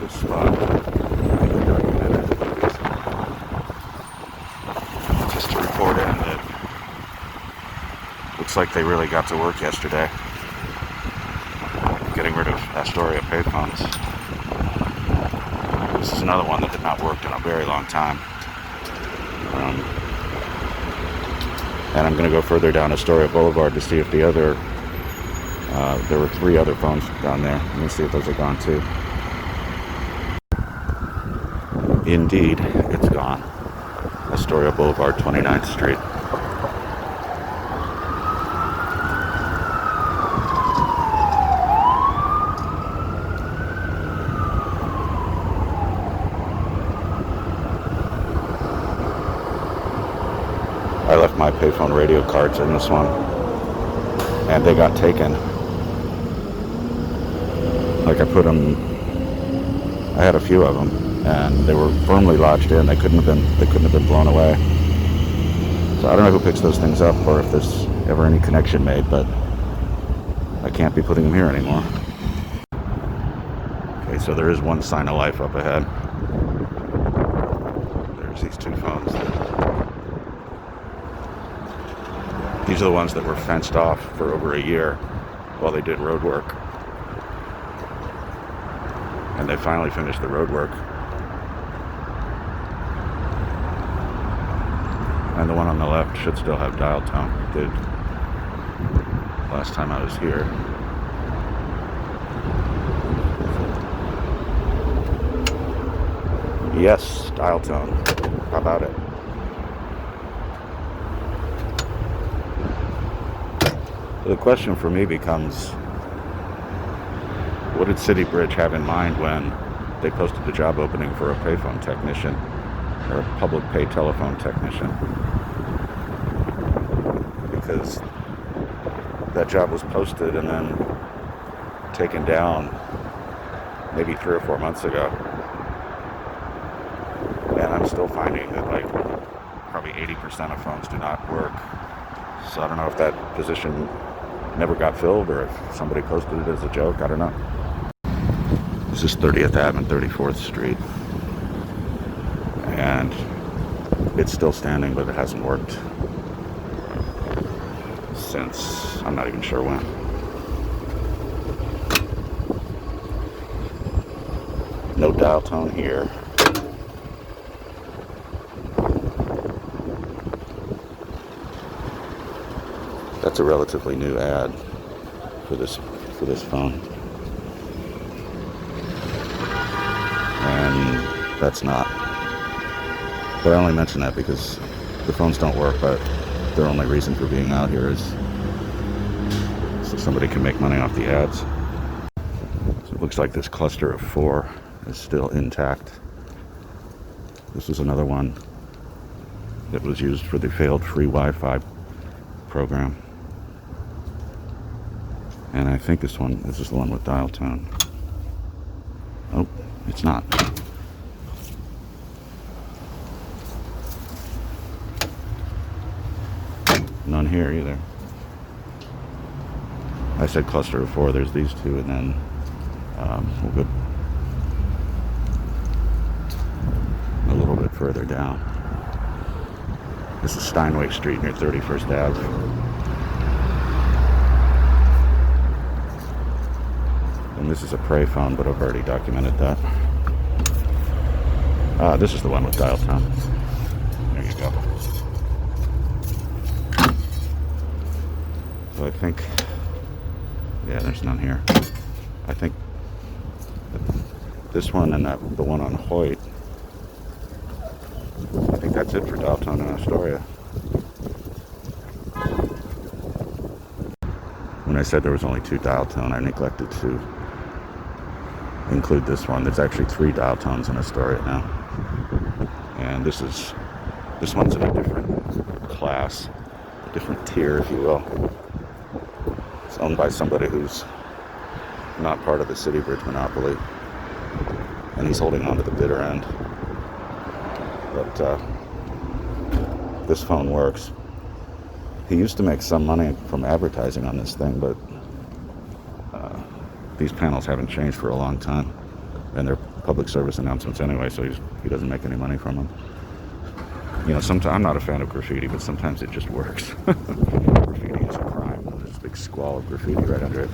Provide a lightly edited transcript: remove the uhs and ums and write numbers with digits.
this spot. I think I documented it. Just to report in that looks like they really got to work yesterday, getting rid of Astoria Payphones. This is another one that had not worked in a very long time. And I'm going to go further down Astoria Boulevard to see if the other, there were 3 other phones down there. Let me see if those are gone too. Indeed, it's gone. Astoria Boulevard, 29th Street. I left my payphone radio cards in this one, and they got taken. Like I put them, I had a few of them, and they were firmly lodged in. They couldn't have been blown away. So I don't know who picks those things up, or if there's ever any connection made, but I can't be putting them here anymore. Okay, so there is one sign of life up ahead. There's these 2 phones. These are the ones that were fenced off for over a year while they did road work. And they finally finished the road work. And the one on the left should still have dial tone. It did last time I was here. Yes, dial tone. How about it? The question for me becomes, what did City Bridge have in mind when they posted the job opening for a payphone technician, or a public pay telephone technician? Because that job was posted and then taken down maybe 3 or 4 months ago. And I'm still finding that like probably 80% of phones do not work. So I don't know if that position never got filled or if somebody posted it as a joke. I don't know. This is 30th Ave and 34th Street. And it's still standing, but it hasn't worked since I'm not even sure when. No dial tone here. That's a relatively new ad for this phone. And that's not. But I only mention that because the phones don't work, but their only reason for being out here is so somebody can make money off the ads. So it looks like this cluster of 4 is still intact. This is another one that was used for the failed free Wi-Fi program. And I think this is the one with dial tone. Oh, it's not. None here either. I said cluster of 4, there's these 2, and then we'll go a little bit further down. This is Steinway Street near 31st Ave. And this is a payphone, but I've already documented that. This is the one with dial tone. There you go. So I think, yeah, there's none here. I think this one and the one on Hoyt, I think that's it for dial tone in Astoria. When I said there was only 2 dial tone, I neglected to include this one. There's actually 3 dial tones in Astoria now. And this one's in a different class, a different tier, if you will. It's owned by somebody who's not part of the City Bridge monopoly, and he's holding on to the bitter end. But this phone works. He used to make some money from advertising on this thing, but these panels haven't changed for a long time, and they're public service announcements anyway, so he doesn't make any money from them. You know, sometimes I'm not a fan of graffiti, but sometimes it just works. Graffiti is a crime. There's a big squall of graffiti right under it.